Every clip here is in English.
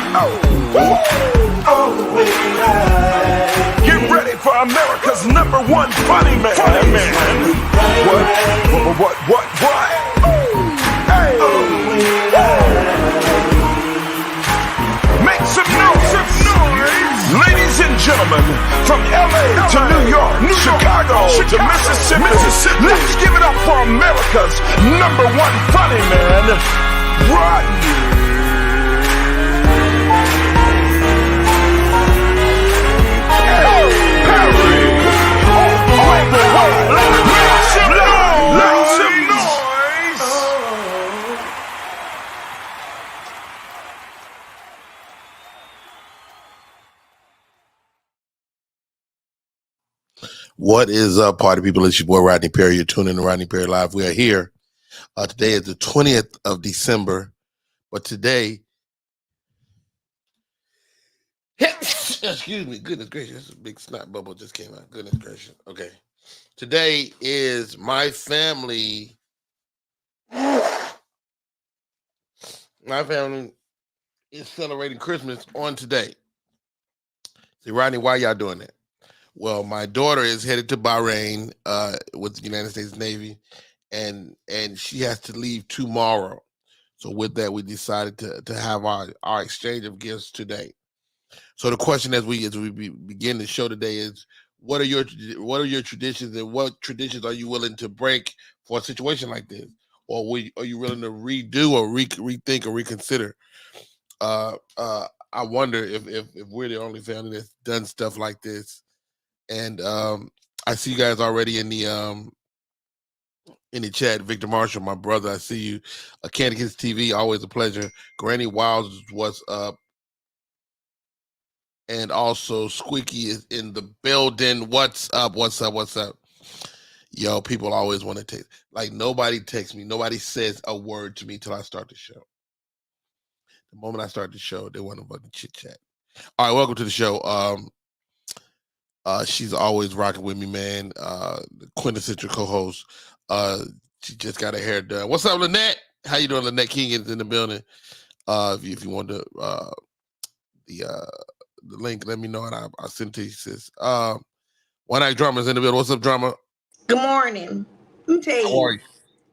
Get ready for America's #1 funny man. What? Hey. Make some noise. Ladies and gentlemen, from LA to New York, Chicago to Mississippi, let's give it up for America's #1 funny man, Rodney. What is up, party people? It's your boy Rodney Perry. You're tuning in to Rodney Perry Live. We are here. Today is the 20th of December. But today, excuse me, goodness gracious, a big snot bubble just came out. Goodness gracious. Okay. Today is my family. My family is celebrating Christmas on today. See, Rodney, why y'all doing that? Well, my daughter is headed to Bahrain with the United States Navy, and she has to leave tomorrow. So with that, we decided to have our exchange of gifts today. So the question as we begin the show today is, what are your traditions, and what traditions are you willing to break for a situation like this? Or are you willing to redo or rethink or reconsider? I wonder if we're the only family that's done stuff like this. And I see you guys already in the chat. Victor Marshall, my brother, I see you. Candy Kids TV, always a pleasure. Granny Wiles, what's up? And also Squeaky is in the building. What's up? Yo, people always want to text. Like, nobody texts me. Nobody says a word to me till I start the show. The moment I start the show, they want to fucking chit chat. All right, welcome to the show. She's always rocking with me, man. The quintessential co-host. She just got her hair done. What's up, Lynette? How you doing? Lynette King is in the building. If you want to the link, let me know and I'll send it to you, sis. One Night Drama's in the building. What's up, Drama? Good morning. Let me tell you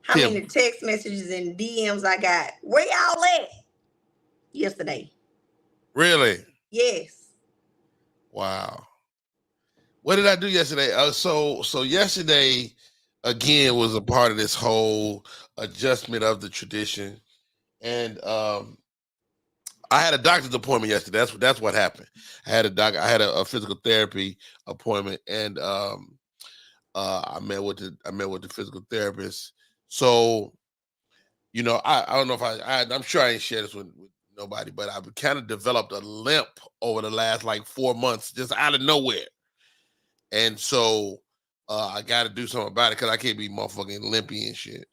how many text messages and DMs I got. Where y'all at? Yesterday. Really? Yes. Wow. What did I do yesterday? So yesterday, again, was a part of this whole adjustment of the tradition. And I had a doctor's appointment yesterday. That's what happened. I had a physical therapy appointment, and I met with the physical therapist. So, you know, I don't know if I'm sure I didn't share this with nobody, but I've kind of developed a limp over the last like 4 months, just out of nowhere. And so I got to do something about it because I can't be motherfucking limpy and shit.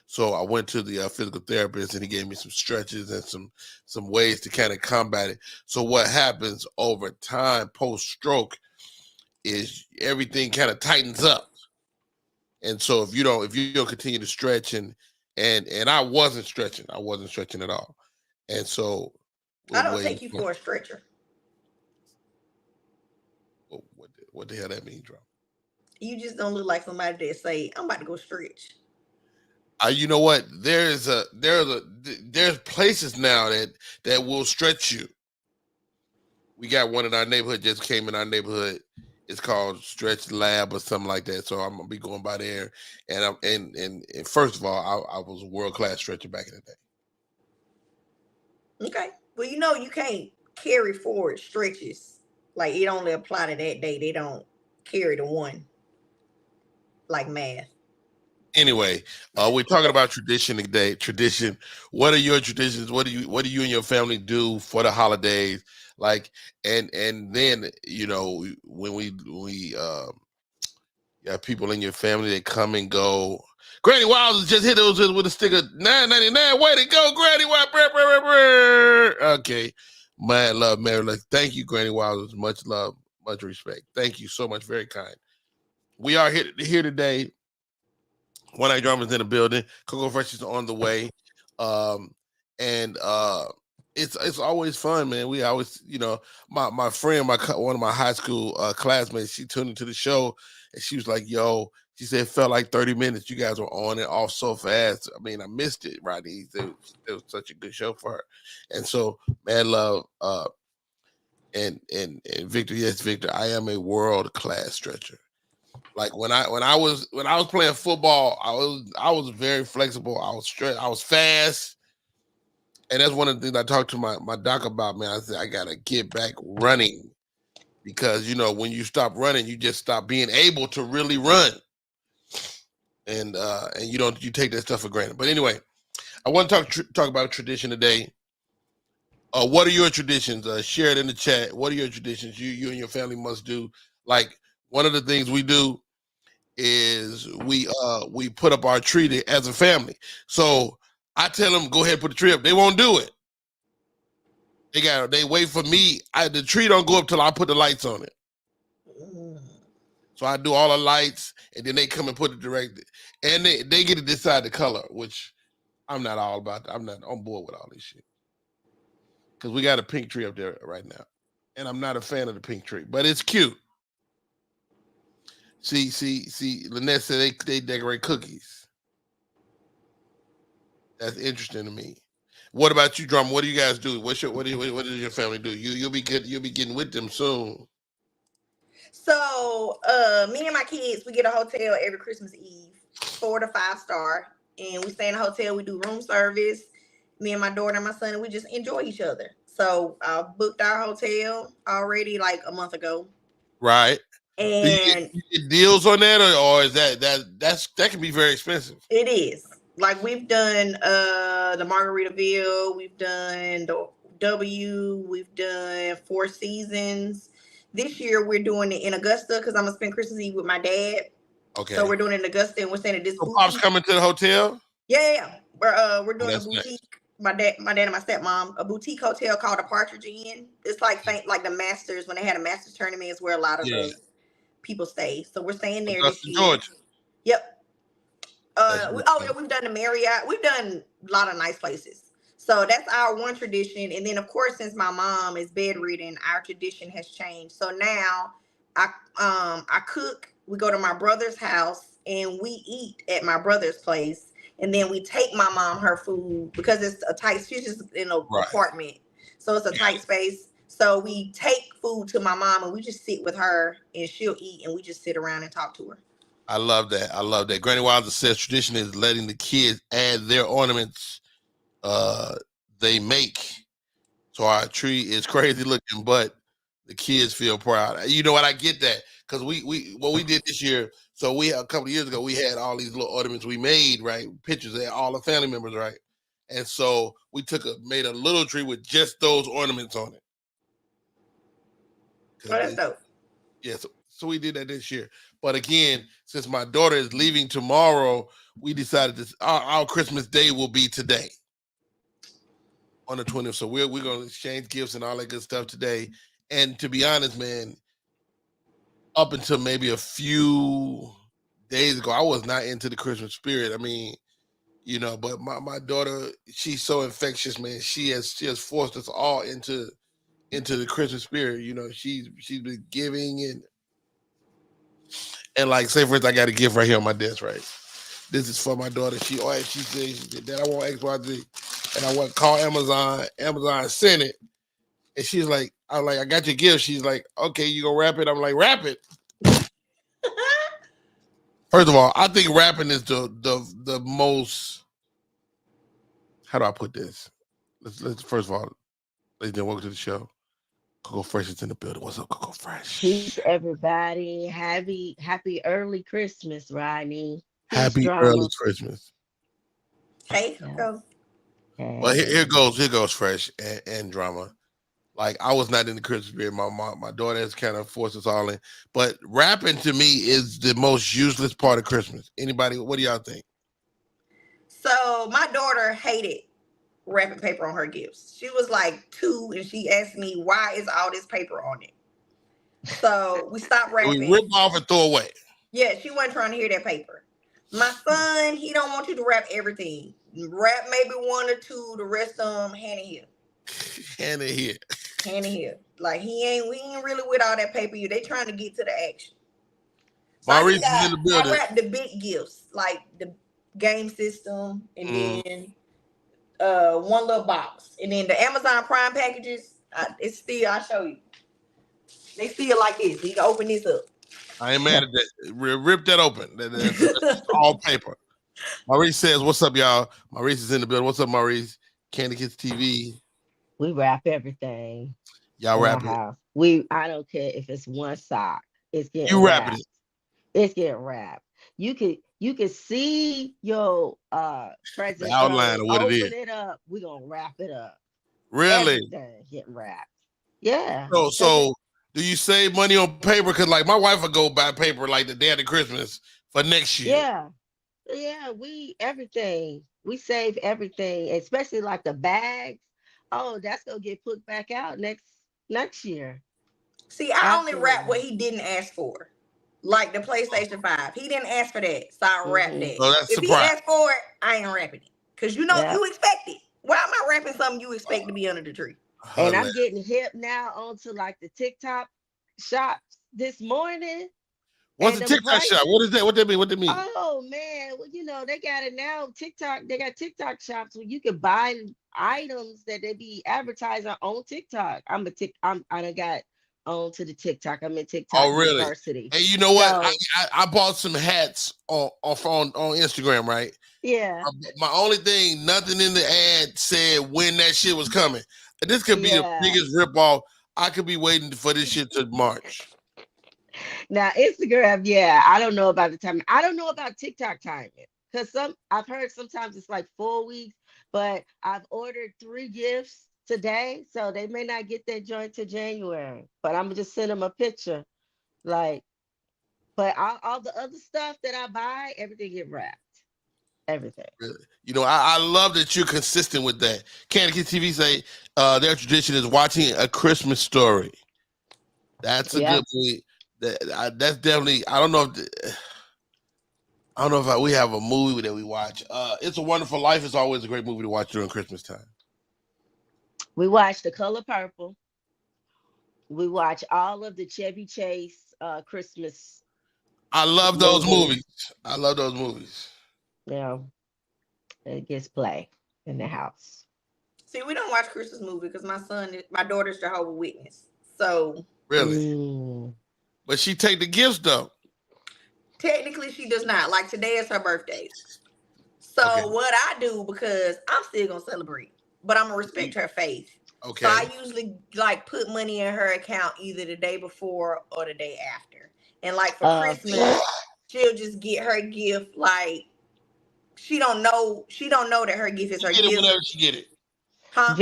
So I went to the physical therapist, and he gave me some stretches and some ways to kind of combat it. So what happens over time post-stroke is everything kind of tightens up. And so if you don't continue to stretch and I wasn't stretching at all. And so I don't take you for a stretcher. What the hell that mean, Drop? You just don't look like somebody that say, I'm about to go stretch. You know what? There's places now that will stretch you. We got one in our neighborhood, just came in our neighborhood. It's called Stretch Lab or something like that. So I'm gonna be going by there. And and first of all, I was a world-class stretcher back in the day. Okay. Well, you know, you can't carry forward stretches. Like, it only apply to that day. They don't carry the one like math. Anyway, we're talking about tradition today. Tradition. What are your traditions? What do you and your family do for the holidays? Like, and then, you know, when we got people in your family that come and go. Granny Wiles just hit those with a stick of $9.99. Way to go, Granny Wiles. Okay. Mad love, Mary. Thank you, Granny Wiles. Much love, much respect. Thank you so much. Very kind. We are here today. One Night Drama's in the building. Cocoa Fresh is on the way. And it's always fun, man. We always, my friend, one of my high school classmates, she tuned into the show and she was like, "Yo," she said, "It felt like 30 minutes. You guys were on and off so fast. I mean, I missed it, Rodney. It was such a good show for her." And so, man, love, and Victor, yes, Victor, I am a world class stretcher. Like when I was playing football, I was very flexible. I was fast. And that's one of the things I talked to my doc about, man. I said, I gotta get back running because when you stop running, you just stop being able to really run. And you take that stuff for granted. But anyway, I want to talk about a tradition today. What are your traditions? Share it in the chat. What are your traditions you and your family must do? Like one of the things we do is we put up our tree as a family. So I tell them, go ahead and put the tree up. They won't do it. They wait for me. The tree don't go up till I put the lights on it. So I do all the lights, and then they come and put it directly. And they get to decide the color, which I'm not all about. I'm not on board with all this shit. Because we got a pink tree up there right now. And I'm not a fan of the pink tree, but it's cute. See, Lynette said they decorate cookies. That's interesting to me. What about you, Drama? What do you guys do? What does your family do? You'll be getting with them soon. So, me and my kids, we get a hotel every Christmas Eve, 4 to 5 star, and we stay in a hotel. We do room service. Me and my daughter and my son, and we just enjoy each other. So, I booked our hotel already like a month ago. Right. And you get deals on that, or is that can be very expensive? It is. Like we've done the Margaritaville, we've done the W, we've done Four Seasons. This year we're doing it in Augusta because I'm gonna spend Christmas Eve with my dad. Okay. So we're doing it in Augusta, and we're staying at this. So Pop's coming to the hotel. Yeah. We're doing a boutique. Nice. My dad and my stepmom, a boutique hotel called the Partridge Inn. It's like the Masters when they had a Masters tournament is where a lot of the people stay. So we're staying there this year. Georgia. Yep. We've done the Marriott. We've done a lot of nice places. So that's our one tradition. And then, of course, since my mom is bedridden, our tradition has changed. So now I cook. We go to my brother's house and we eat at my brother's place. And then we take my mom her food because it's a tight. She's just in an apartment, so it's a tight space. So we take food to my mom and we just sit with her and she'll eat and we just sit around and talk to her. I love that. Granny Wilder says tradition is letting the kids add their ornaments they make. So our tree is crazy looking, but the kids feel proud. You know what? I get that because what we did this year. So we a couple of years ago we had all these little ornaments we made, right? Pictures of all the family members, right? And so we made a little tree with just those ornaments on it. Oh, that's dope. Yeah, so we did that this year. But again, since my daughter is leaving tomorrow, we decided our Christmas day will be today on the 20th. So we're going to exchange gifts and all that good stuff today. And to be honest, man, up until maybe a few days ago, I was not into the Christmas spirit. I mean, but my daughter, she's so infectious, man. She has forced us all into the Christmas spirit. She's been giving and like, say for instance, I got a gift right here on my desk, right? This is for my daughter. She said, Dad, I want XYZ. And I went call Amazon. Amazon sent it. And she's like, I got your gift. She's like, okay, you gonna wrap it? I'm like, wrap it. First of all, I think wrapping is the most, how do I put this? Let's first of all, ladies and gentlemen, welcome to the show. Coco Fresh is in the building. What's up, Coco Fresh? Peace, everybody. Happy early Christmas, Rodney. Peace, happy Drama. early Christmas. Hey, Coco. Hey. Well, here goes Fresh and Drama. Like, I was not in the Christmas spirit. My daughter has kind of forced us all in. But rapping to me is the most useless part of Christmas. Anybody, what do y'all think? So my daughter hated wrapping paper on her gifts. She was like 2 and she asked me, why is all this paper on it? So we stopped wrapping. We rip off and throw away. Yeah, she wasn't trying to hear that paper. My son, he don't want you to wrap everything. Wrap maybe 1 or 2, the rest of them hand in here. Hand in here. Hand in here. Like we ain't really with all that paper. They trying to get to the action. So Maurice is in the building. I wrap the big gifts, like the game system, and then one little box. And then the Amazon Prime packages, it's still, I'll show you. They still like this. You can open this up. I ain't mad at that. Rip that open. That's all paper. Maurice says, "What's up, y'all?" Maurice is in the building. What's up, Maurice? Candy Kids TV. We wrap everything. Y'all wrap it. I don't care if it's one sock. It's getting you wrapping wrapped. it. It's getting wrapped. You can see your present. The outline of what it is. Open it up. We're gonna wrap it up. Really? Everything getting wrapped. Yeah. So do you save money on paper? Because like my wife will go buy paper like the day after Christmas for next year. Yeah, everything. We save everything, especially like the bags. Oh, that's gonna get put back out next year. See, I only wrap what he didn't ask for. Like the PlayStation 5. He didn't ask for that. So I wrapped that. Oh, that's if he asked for it, I ain't wrapping it. Because you expect it. Why am I wrapping something you expect to be under the tree? And I'm getting hip now onto like the TikTok shops this morning. What's the TikTok shop? What is that? What that mean? What that mean? Oh man, well, they got it now. TikTok, they got TikTok shops where you can buy items that they be advertising on TikTok. I done got on to the TikTok. I'm in TikTok University. Hey, you know what? I bought some hats on Instagram, right? Yeah. My only thing, nothing in the ad said when that shit was coming. This could be the biggest ripoff. I could be waiting for this shit to March. Now Instagram, I don't know about the timing. I don't know about TikTok timing because I've heard sometimes it's like 4 weeks, but I've ordered 3 gifts today, so they may not get that joint to January. But I'm gonna just send them a picture, but all the other stuff that I buy, everything get wrapped. Everything. Really? You know, I love that you're consistent with that. Candy Kids TV say their tradition is watching A Christmas Story. That's a good movie. That's definitely. I don't know if we have a movie that we watch. It's a Wonderful Life is always a great movie to watch during Christmas time. We watch The Color Purple. We watch all of the Chevy Chase Christmas. I love those movies. I love those movies. Yeah, it gets play in the house. See, we don't watch Christmas movie because my daughter's Jehovah's Witness. So really. But she take the gifts though. Technically, she does not. Like today is her birthday. So what I do, because I'm still gonna celebrate, but I'm gonna respect her faith. Okay. So I usually like put money in her account either the day before or the day after. And like for Christmas, she'll just get her gift. Like she don't know that her gift is her gift. Whenever she get it. Huh?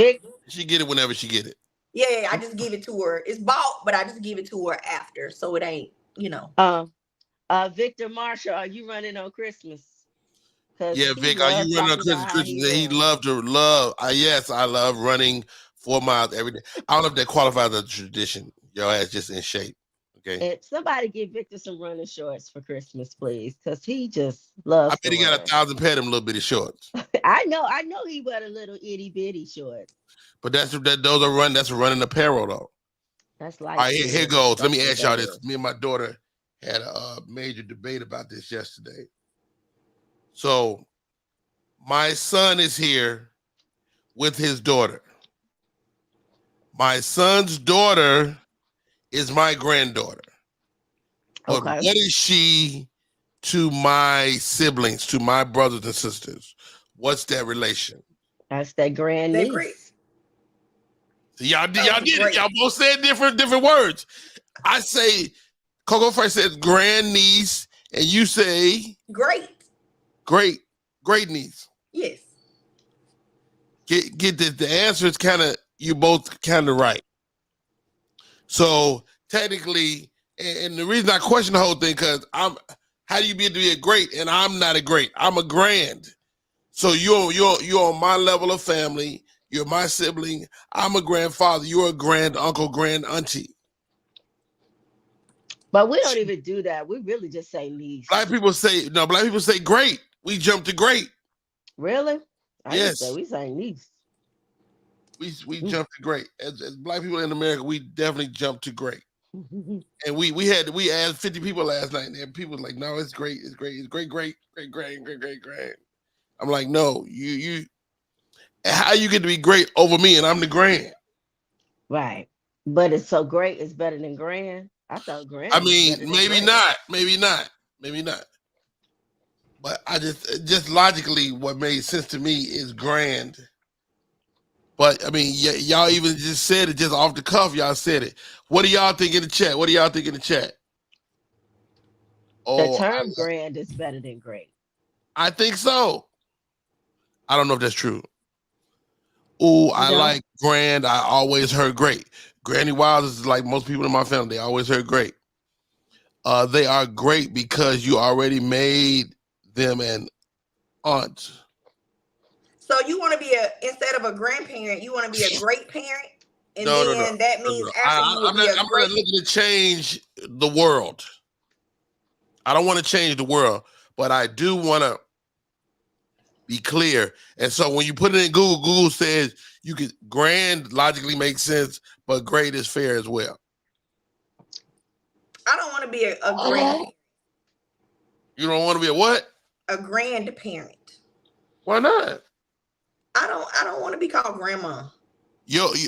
She get it whenever she get it. Yeah, I just give it to her. It's bought, but I just give it to her after, so it ain't, Victor Marshall, are you running on Christmas? Yeah, Vic, are you running on Christmas? He loved to love. Yes, I love running 4 miles every day. I don't know if that qualifies as a tradition. Your ass just in shape. Okay. And somebody give Victor some running shorts for Christmas, please, because he just loves. I bet he got 1,000 pair of them little bitty shorts. I know he wear a little itty bitty shorts. But that's running apparel though. That's like. All right, here goes. Let me ask y'all this. Me and my daughter had a major debate about this yesterday. So my son is here with his daughter. My son's daughter is my granddaughter. But what is she to my siblings, to my brothers and sisters? What's that relation? That's that grandniece. Y'all did it. Y'all both said different words. I say, Coco first says grandniece, and you say great niece. Yes. Get this. The answer is you both kind of right. So technically, and the reason I question the whole thing because how do you be to be a great and I'm not a great? I'm a grand. So you're on my level of family. You're my sibling. I'm a grandfather. You're a grand uncle, grand auntie. But we don't even do that. We really just say niece. Black people say great. We jump to great. Really? Yes. We say niece. We jumped to great. As black people in America, we definitely jumped to great. And we asked 50 people last night, and people were like, no, it's great, it's great, it's great, great, great, great, great, great, great. I'm like, no, you how you get to be great over me and I'm the grand? Right. But it's so great, it's better than grand. I thought grand I was mean, better than maybe great. not, maybe not, maybe not. But I just logically, what made sense to me is grand. But I mean, y'all even just said it just off the cuff. Y'all said it. What do y'all think in the chat? What do y'all think in the chat? The Oh, term grand is better than great. I think so. I don't know if that's true. Ooh, I like grand. I always heard great. Granny Wild is like most people in my family. They always heard great. They are great because you already made them an aunt. So you want to be instead of a grandparent, you want to be a great parent, and No. that means after you will be a I'm great. not looking to change the world. I don't want to change the world, but I do want to be clear. And so when you put it in Google, Google says you could grand logically makes sense, but great is fair as well. I don't want to be a grandparent. You don't want to be a what? A grandparent. Why not? I don't want to be called grandma.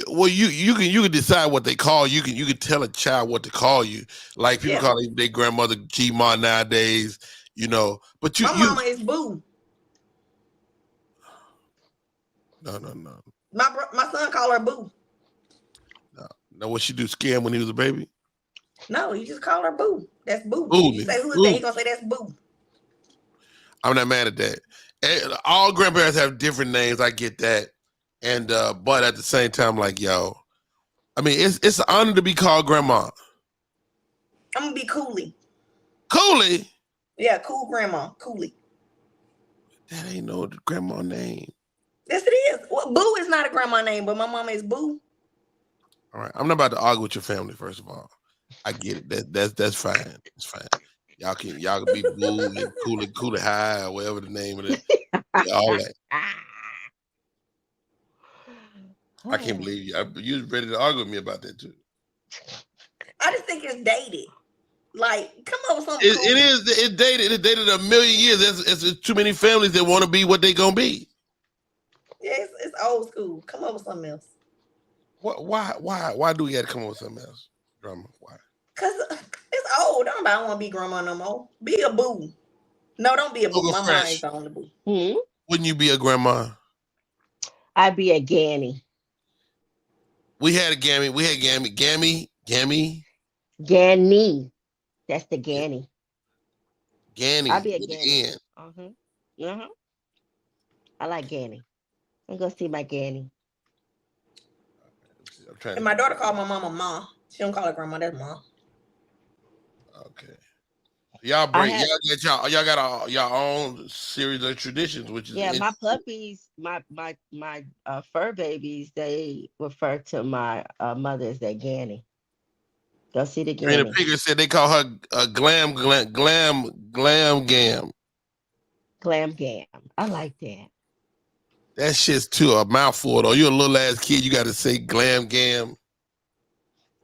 Well, you can decide what they call you. You can tell a child what to call you. Like people call their grandmother G-Ma nowadays, you know. But my mama is Boo. No. My son called her Boo. No, what she do? Scare him when he was a baby? No, he just called her Boo. That's Boo. Boo. You say who is that? He gonna say that's Boo. I'm not mad at that. All grandparents have different names. I get that. And but at the same time, like, yo, I mean, it's an honor to be called grandma. I'm gonna be Cooley. Cooley? Yeah, cool grandma. Cooley. That ain't no grandma name. Yes, it is. Well, Boo is not a grandma name, but my mama is Boo. All right. I'm not about to argue with your family, first of all. I get it. That's fine. It's fine. Y'all can be Boo and Cooley High or whatever the name of it. All that. I can't believe you. You was ready to argue with me about that too. I just think it's dated. Like, come up with something. It is. It's dated. It's dated a million years. It's too many families that want to be what they gonna be. Yeah, it's old school. Come up with something else. Why do we have to come up with something else? Drama. Why? Cause it's old. Nobody want to be grandma no more. Be a boo. No, don't be a boo. My mom is the only boo. Wouldn't you be a grandma? I'd be a Ganny. We had a Gammy. We had Gammy. Gammy. Ganny. That's the Ganny. Ganny. I'll be a Ganny. I like Ganny. I'm gonna see my Ganny. And my daughter called my mama Ma. She don't call her grandma. That's Ma. Okay. Y'all break. Y'all got your own series of traditions, which is my puppies, my fur babies. They refer to my mother as their Ganny. Go see the Ganny. And the figure said they call her glam gam. Glam gam. I like that. That shit's too a mouthful though. You're a little ass kid. You got to say glam gam.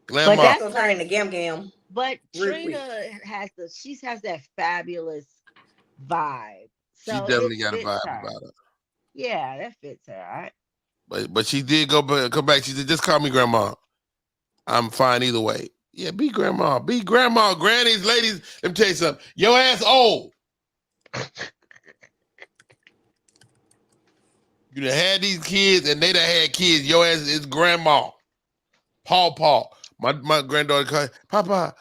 But that's gonna turn into gam gam. But Trina has that fabulous vibe. So she definitely got a vibe about her. Yeah, that fits her. All right. But she did come back. She said, "Just call me grandma. I'm fine either way." Yeah, be grandma. Be grandma. Grannies, ladies. Let me tell you something. Your ass old. You done had these kids and they done had kids. Your ass is grandma. Paw. My granddaughter called Papa.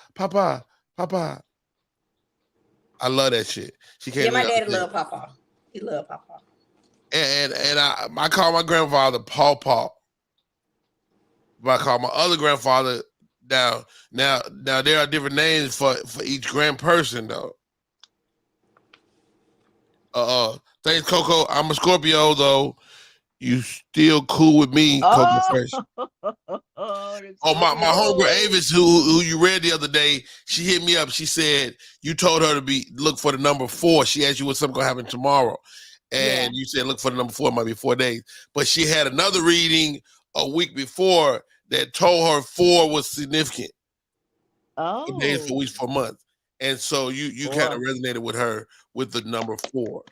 I love that shit. She came. Yeah, my daddy love Papa. He love Papa. And I call my grandfather Paw. But I call my other grandfather now there are different names for each grand person though. Thanks, Coco. I'm a Scorpio though. You still cool with me, Coco Fresh. My homegirl Avis, who you read the other day, she hit me up. She said you told her to look for the number 4. She asked you what's something gonna happen tomorrow, and you said look for the number 4. It might be 4 days, but she had another reading a week before that told her 4 was significant. For days, for Oh, weeks, for months. And so you kind of 4. resonated with her with the number 4.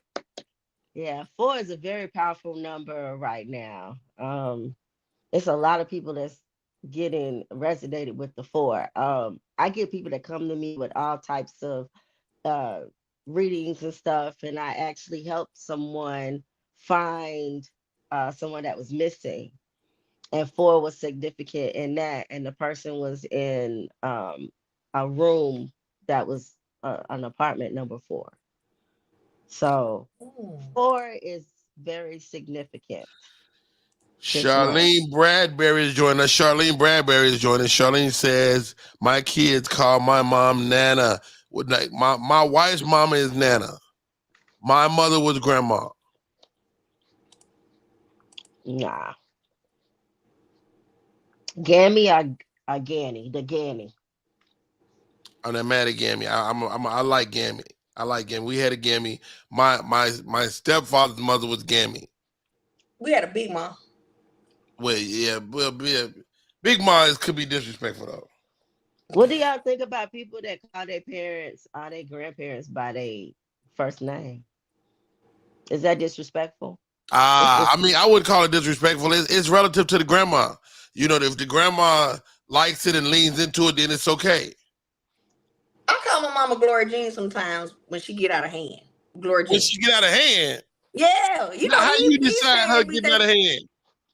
Yeah, 4 is a very powerful number right now. It's a lot of people that's getting resonated with the 4. I get people that come to me with all types of uh readings and stuff, and I actually helped someone find someone that was missing, and 4 was significant in that, and the person was in a room that was an apartment number 4. So Ooh. 4 is very significant this month. Charlene Bradbury is joining us. Charlene Bradbury is joining us. Charlene says, my kids call my mom Nana. My wife's mama is Nana. My mother was grandma. Nah. Gammy or Ganny, the Ganny. I'm not mad at Gammy. I like Gammy. I like Gammy. We had a Gammy. My stepfather's mother was Gammy. We had a big mom. Well, yeah, Big Ma could be disrespectful though. What do y'all think about people that call their parents or their grandparents by their first name? Is that disrespectful? I mean, I would call it disrespectful. It's relative to the grandma. You know, if the grandma likes it and leans into it, then it's okay. I call my mama Gloria Jean sometimes when she get out of hand. Gloria Jean. When she get out of hand. Yeah, you know how these, you decide her getting out of hand?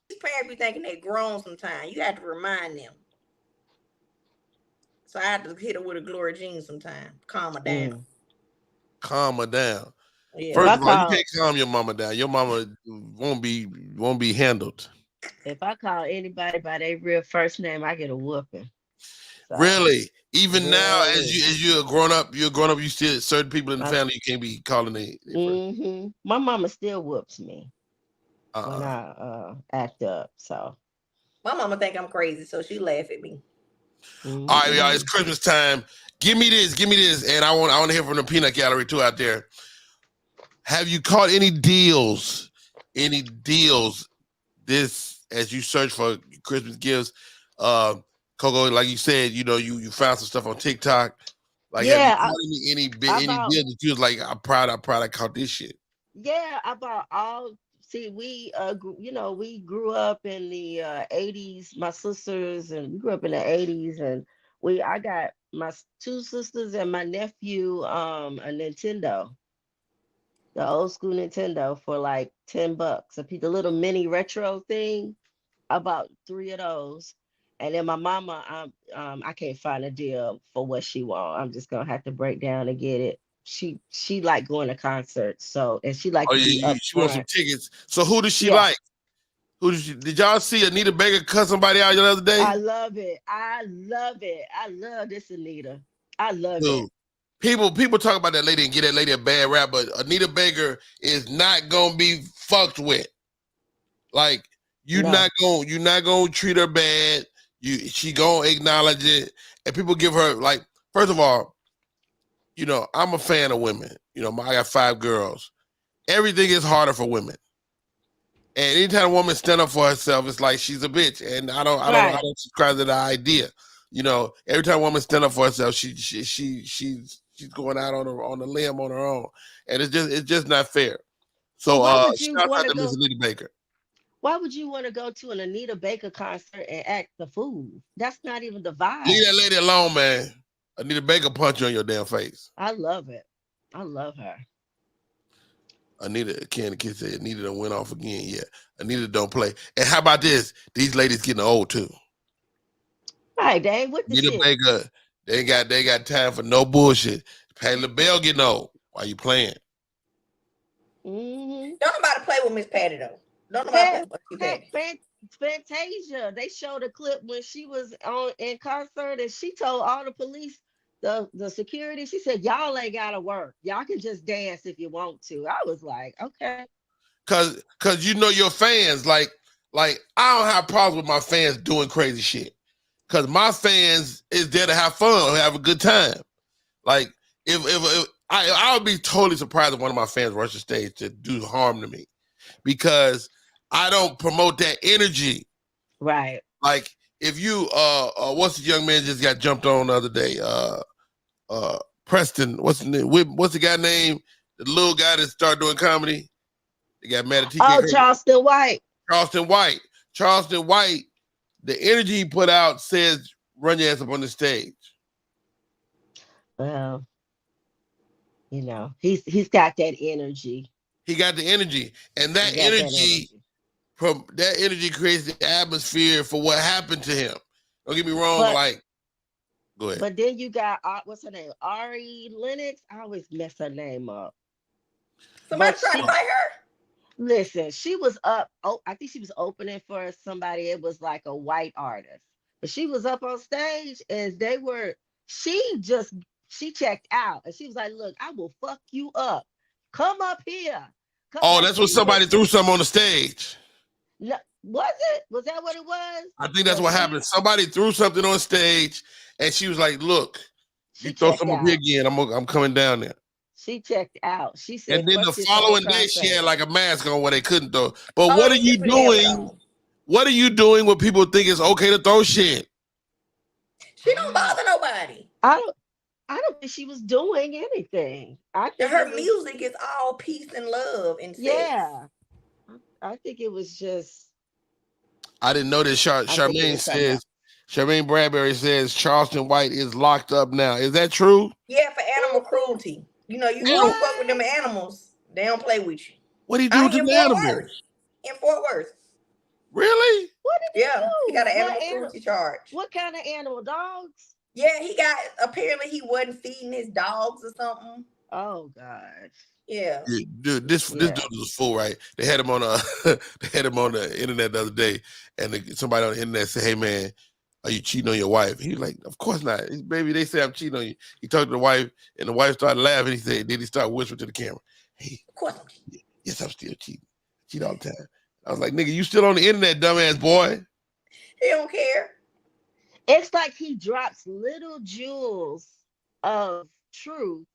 These parents be thinking they grown sometimes. You have to remind them. So I have to hit her with a Gloria Jean sometime. Calm her down. Calm her down. Yeah. First of all, you can't calm your mama down. Your mama won't be handled. If I call anybody by their real first name, I get a whooping. So, really? Even now, as you're grown up, you still certain people in the family you can't be calling they My mama still whoops me when I act up. So my mama think I'm crazy, so she laugh at me. All right, y'all, it's Christmas time. Give me this, and I want to hear from the peanut gallery too out there. Have you caught any deals? This as you search for Christmas gifts? Coco, like you said, you know, you found some stuff on TikTok. Like, have you caught any deals that you was like, I'm proud I caught this shit? Yeah, about all. See, we we grew up in the 80s. My sisters and we grew up in the 80s, and I got my 2 sisters and my nephew a Nintendo, the old school Nintendo for like $10. The little mini retro thing. I bought 3 of those. And then my mama, I can't find a deal for what she want. I'm just gonna have to break down and get it. She like going to concerts, so and she like to be up she front. wants some tickets. So who does she like? Did y'all see Anita Baker cut somebody out the other day? I love it. I love this Anita. I love it. People talk about that lady and get that lady a bad rap, but Anita Baker is not gonna be fucked with. Like you're not gonna treat her bad. She gonna acknowledge it, and people give her like. First of all, you know I'm a fan of women. You know I got 5 girls. Everything is harder for women, and anytime a woman stand up for herself, it's like she's a bitch, and I don't subscribe to the idea. You know, every time a woman stand up for herself, she's going out on a limb on her own, and it's just not fair. So shout out to Miss Anita Baker. Why would you want to go to an Anita Baker concert and act the fool? That's not even the vibe. Leave that lady alone, man. Anita Baker punch you on your damn face. I love it. I love her. Anita, Candy Kid said Anita done went off again. Yeah, Anita don't play. And how about this? These ladies getting old too. All right, Dave. What the Anita Baker, they got time for no bullshit. Patti LaBelle getting old. Why you playing? Don't nobody play with Miss Patty though. Don't nobody play with Patty. Fantasia. They showed a clip when she was in concert and she told all the police, the security, she said, y'all ain't gotta work. Y'all can just dance if you want to. I was like, okay. Cause you know your fans, like I don't have problems with my fans doing crazy shit. Cause my fans is there to have fun, have a good time. Like if I would be totally surprised if one of my fans rushed the stage to do harm to me, because I don't promote that energy. Right. Like if you what's the young man just got jumped on the other day? Preston, what's the name? What's the guy name? The little guy that started doing comedy. They got mad at TK. Oh, Charleston White. Charleston White. Charleston White. The energy he put out says, "Run your ass up on the stage." Well, he's got that energy. He got the energy, and that energy from that energy creates the atmosphere for what happened to him. Don't get me wrong, go ahead. But then you got what's her name? Ari Lennox. I always mess her name up. Somebody trying to fight her. Listen, she was up. Oh, I think she was opening for somebody. It was like a white artist, but she was up on stage and she checked out and she was like, "Look, I will fuck you up. Come up here." That's what somebody threw something on the stage. No, was it? Was that what it was? I think that's what happened. Somebody threw something on stage, and she was like, "Look, you throw something up here again, I'm coming down there." She checked out. She said, and then the following day, she had like a mask on where they couldn't throw. But what are you doing? What are you doing when people think it's okay to throw shit? She don't bother nobody. I don't think she was doing anything. I think her music is all peace and love and sex. Yeah. I think it was just. I didn't know that. Charmaine Bradbury says Charleston White is locked up now. Is that true? Yeah, for animal cruelty. You don't fuck with them animals. They don't play with you. What do you do to the animals? In Fort Worth. Really? What did he do? He got an animal cruelty charge. What kind of animal? Dogs? Yeah, apparently he wasn't feeding his dogs or something. Oh God. Yeah. Dude, this dude was a fool, right? They had him on the internet the other day, and somebody on the internet said, "Hey man, are you cheating on your wife?" He was like, "Of course not. Baby, they say I'm cheating on you." He talked to the wife, and the wife started laughing. Then he started whispering to the camera, "Hey, of course I'm cheating. Yes, I'm still cheating. Cheat all the time." I was like, "Nigga, you still on the internet, dumbass boy." He don't care. It's like he drops little jewels of truth,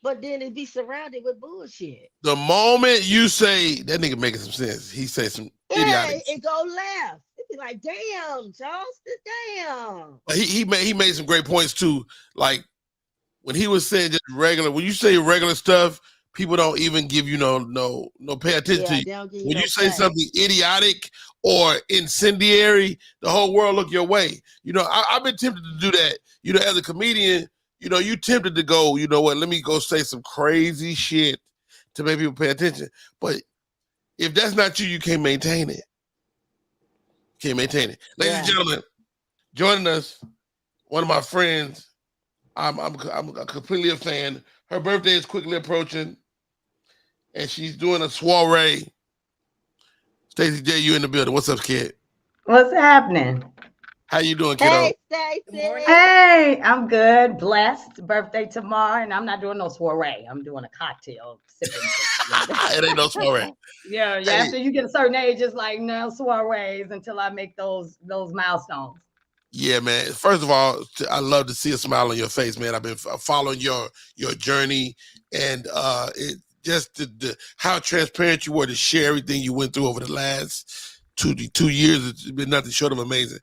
but then it be surrounded with bullshit. The moment you say that nigga making some sense, he say some idiotic. It go left. It be like, damn, Charleston, damn. But he made some great points too. Like when he was saying just regular, when you say regular stuff, people don't even give you no pay attention to you. When you say something idiotic or incendiary, the whole world look your way. I've been tempted to do that. As a comedian, you tempted to go, you know what, let me go say some crazy shit to make people pay attention. But if that's not you, you can't maintain it. Ladies and gentlemen, joining us, one of my friends, I'm completely a fan. Her birthday is quickly approaching, and she's doing a soiree. Stacey J, you in the building. What's up, kid? What's happening? How you doing, kiddo? Hey, Stacey. Hey, I'm good. Blessed. Birthday tomorrow, and I'm not doing no soiree. I'm doing a cocktail. It ain't no soiree. Yeah. Hey. After you get a certain age, it's like no soirees until I make those milestones. Yeah, man. First of all, I love to see a smile on your face, man. I've been following your journey, and how transparent you were to share everything you went through over the last 2 years. It's been nothing short of amazing.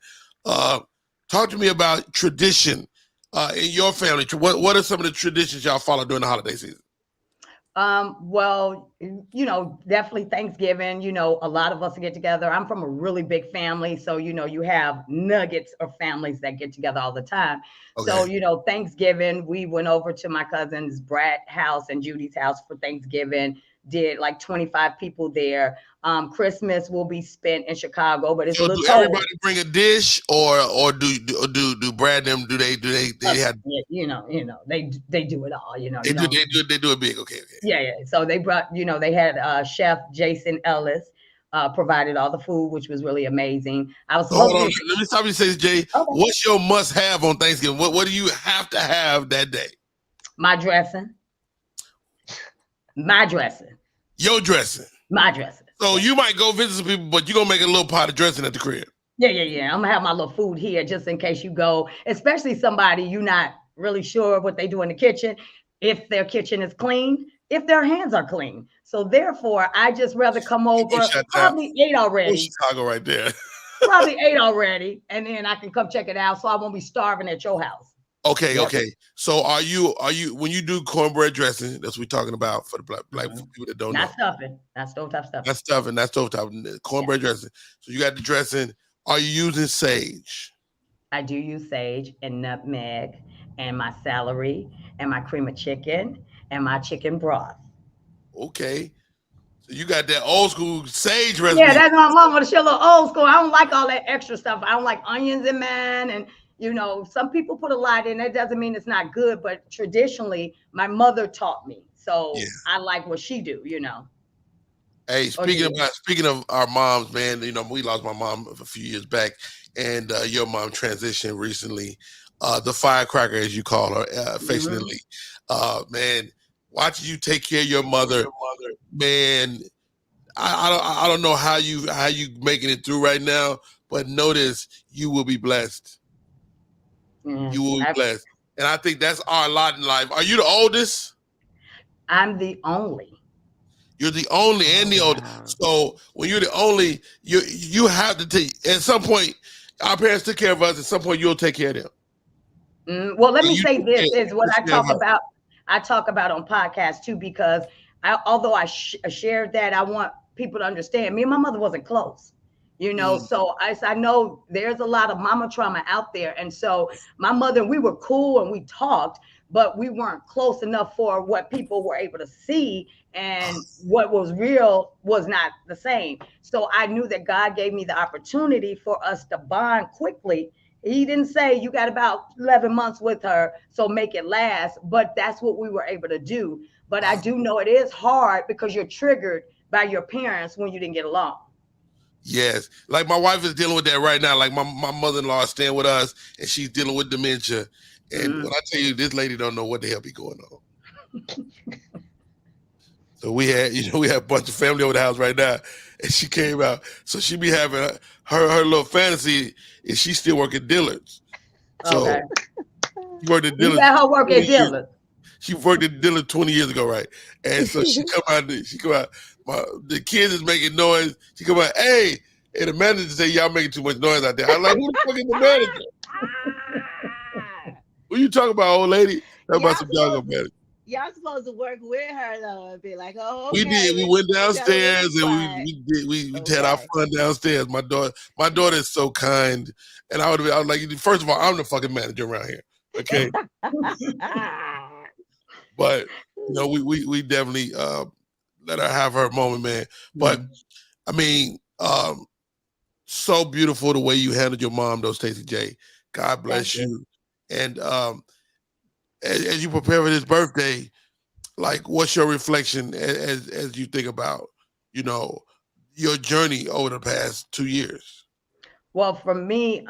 Talk to me about tradition in your family. What are some of the traditions y'all follow during the holiday season? Well, definitely Thanksgiving, a lot of us get together. I'm from a really big family. So, you have nuggets of families that get together all the time. Okay. So, Thanksgiving, we went over to my cousin's Brad's house and Judy's house for Thanksgiving, did like 25 people there. Christmas will be spent in Chicago, but it's a little cold. Everybody bring a dish, or do Brad them? Do they have? They do it all. They do it big. Okay. Yeah. So they brought. They had Chef Jason Ellis provided all the food, which was really amazing. Hold on. Let me stop you. Say, Jay, okay. What's your must-have on Thanksgiving? What do you have to have that day? My dressing. Your dressing. My dressing. So you might go visit some people, but you're going to make a little pot of dressing at the crib. Yeah. I'm going to have my little food here just in case you go, especially somebody you're not really sure what they do in the kitchen, if their kitchen is clean, if their hands are clean. So therefore, I just rather come over, probably ate already. Chicago right there. Probably 8 already, and then I can come check it out, so I won't be starving at your house. Okay, yep. Okay. So are you when you do cornbread dressing? That's what we're talking about for the black people that don't know. Not stuffing, not stovetop stuffing. Not stuffing, not stovetop. Cornbread dressing. So you got the dressing. Are you using sage? I do use sage and nutmeg and my celery and my cream of chicken and my chicken broth. Okay. So you got that old school sage recipe. Yeah, that's my mom want to show a little old school. I don't like all that extra stuff. I don't like onions in mine. And, you know, some people put a lot in. That doesn't mean it's not good. But traditionally, my mother taught me. So I like what she do, you know. Hey, speaking of our moms, man, you know, we lost my mom a few years back, and your mom transitioned recently. The firecracker, as you call her, affectionately. Man, watching you take care of your mother, man. I don't know how you making it through right now, but notice you will be blessed. You will be blessed, and I think that's our lot in life. Are you the oldest? I'm the only. You're the only and the oldest. So when you're the only, you have to take. At some point, our parents took care of us. At some point, you'll take care of them. Well, let me say this is what I talk about. I talk about on podcasts too, because although I shared that, I want people to understand. Me and my mother wasn't close, you know. So I know there's a lot of mama trauma out there, and so my mother, we were cool and we talked, but we weren't close enough for what people were able to see. And what was real was not the same. So I knew that God gave me the opportunity for us to bond quickly. He didn't say you got about 11 months with her, so make it last. But that's what we were able to do. But I do know it is hard because you're triggered by your parents when you didn't get along. Yes. Like my wife is dealing with that right now. Like my mother-in-law is staying with us and she's dealing with dementia. And when I tell you, this lady don't know what the hell be going on. So we had a bunch of family over the house right now, and she came out. So she be having her little fantasy is she still working Dillard's. So she worked at Dillard's. You let her work at Dillard's. She worked at Dillard's 20 years ago, right? And so she come out. The kids is making noise. She come out, hey, and the manager say y'all making too much noise out there. I'm like, who the fuck is the manager? What you talking about, old lady? Talk about some dog manager. Y'all supposed to work with her though and be like, oh, okay. We did. We went downstairs and we had our fun downstairs. My daughter is so kind, and I was like, first of all, I'm the fucking manager around here, okay? But you know, we definitely let her have her moment, man. But I mean, so beautiful the way you handled your mom, though, Stacey J. God bless you. And as you prepare for this birthday, like, what's your reflection as you think about, you know, your journey over the past 2 years? Well, for me,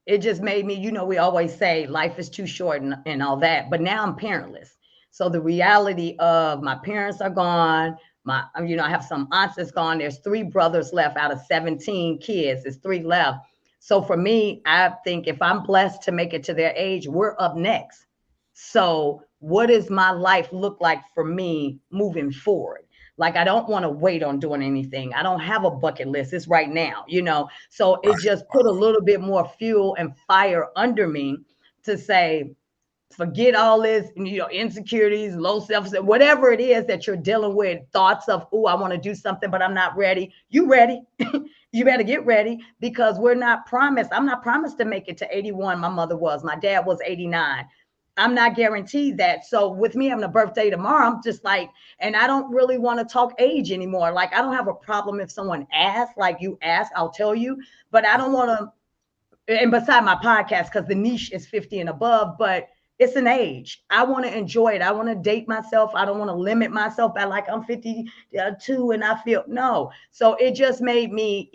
it just made me, you know, we always say life is too short and all that, but now I'm parentless. So the reality of my parents are gone. I have some aunts that's gone. There's 3 brothers left out of 17 kids. There's 3 left. So for me, I think if I'm blessed to make it to their age, we're up next. So what does my life look like for me moving forward? Like, I don't want to wait on doing anything. I don't have a bucket list. It's right now, you know? So it just put a little bit more fuel and fire under me to say, forget all this, you know, insecurities, low self-esteem, whatever it is that you're dealing with, thoughts of, oh, I want to do something, but I'm not ready. You ready? You better get ready, because we're not promised. I'm not promised to make it to 81. My mother was. My dad was 89. I'm not guaranteed that. So with me having a birthday tomorrow, I'm just like, and I don't really want to talk age anymore. Like, I don't have a problem if someone asks, like you ask, I'll tell you, but I don't want to, and beside my podcast, because the niche is 50 and above, but it's an age. I want to enjoy it. I want to date myself. I don't want to limit myself by like I'm 52 and I feel, no. So it just made me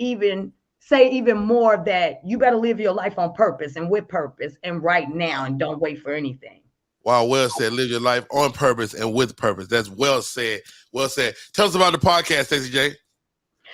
say even more that you better live your life on purpose and with purpose and right now, and don't wait for anything. Wow, well said. Live your life on purpose and with purpose. That's well said. Well said. Tell us about the podcast, Stacey J.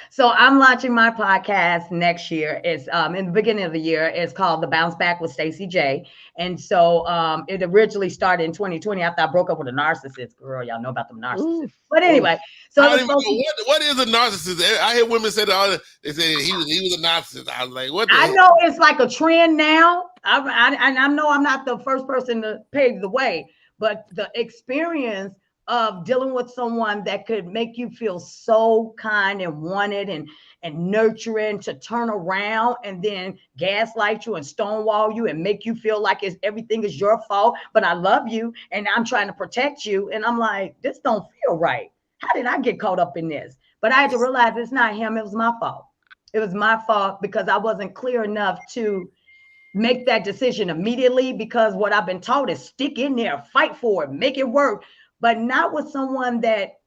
So I'm launching my podcast next year. It's in the beginning of the year. It's called The Bounce Back with Stacey J. And so it originally started in 2020 after I broke up with a narcissist. Girl, y'all know about them narcissists. Ooh, but anyway, so I don't even know what is a narcissist. I hear women say that they say he was a narcissist. I was like, what? I know it's like a trend now. I know I'm not the first person to pave the way, but the experience of dealing with someone that could make you feel so kind and wanted and nurturing to turn around and then gaslight you and stonewall you and make you feel like everything is your fault, but I love you and I'm trying to protect you. And I'm like, this don't feel right. How did I get caught up in this? But I had to realize it's not him. It was my fault. It was my fault because I wasn't clear enough to make that decision immediately, because what I've been taught is stick in there, fight for it, make it work, but not with someone that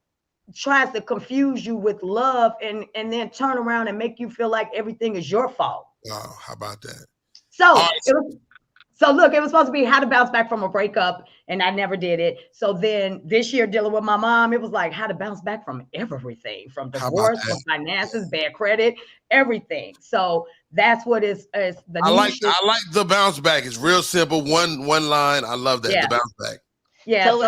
tries to confuse you with love and then turn around and make you feel like everything is your fault. Oh, how about that? So look, it was supposed to be how to bounce back from a breakup, and I never did it. So then this year, dealing with my mom, it was like how to bounce back from everything, from divorce, from finances, bad credit, everything. So that's what is the. I like the bounce back. It's real simple. One line. I love that. Yeah. The bounce back. Yeah. So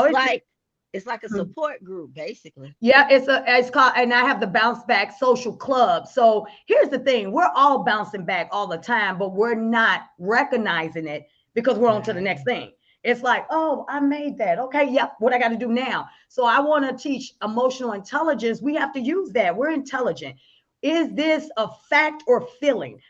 it's like a support group, basically. Yeah, it's called, and I have the Bounce Back Social Club. So here's the thing: we're all bouncing back all the time, but we're not recognizing it because we're on to the next thing. It's like, oh, I made that. Okay, yep. What I got to do now? So I want to teach emotional intelligence. We have to use that. We're intelligent. Is this a fact or feeling?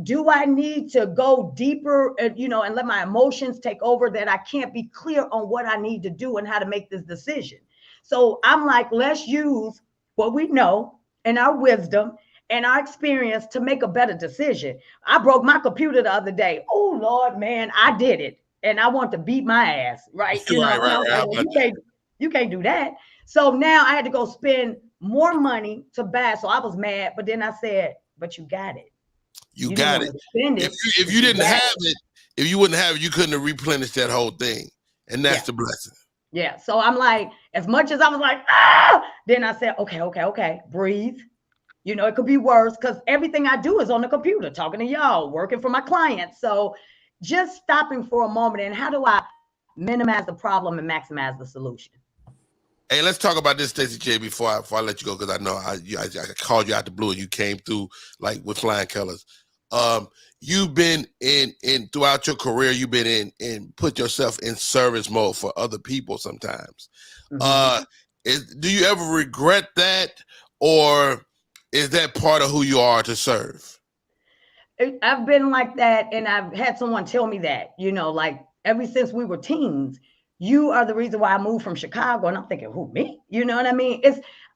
Do I need to go deeper, and let my emotions take over, that I can't be clear on what I need to do and how to make this decision? So I'm like, let's use what we know and our wisdom and our experience to make a better decision. I broke my computer the other day. Oh, Lord, man, I did it. And I want to beat my ass, right? Right. You can't do that. So now I had to go spend more money to buy. So I was mad, but then I said, but you got it. You got it. If you didn't have it, if you wouldn't have it, you couldn't have replenished that whole thing. And that's the blessing. Yeah. So I'm like, as much as I was like, then I said, okay, breathe. It could be worse because everything I do is on the computer, talking to y'all, working for my clients. So just stopping for a moment, and how do I minimize the problem and maximize the solution? Hey, let's talk about this, Stacey J, before I let you go, because I know I called you out the blue and you came through like with flying colors. You've been in throughout your career, you've been in put yourself in service mode for other people sometimes. Mm-hmm. Do you ever regret that, or is that part of who you are to serve? I've been like that, and I've had someone tell me that, like ever since we were teens. You are the reason why I moved from Chicago. And I'm thinking, who, me? You know what I mean?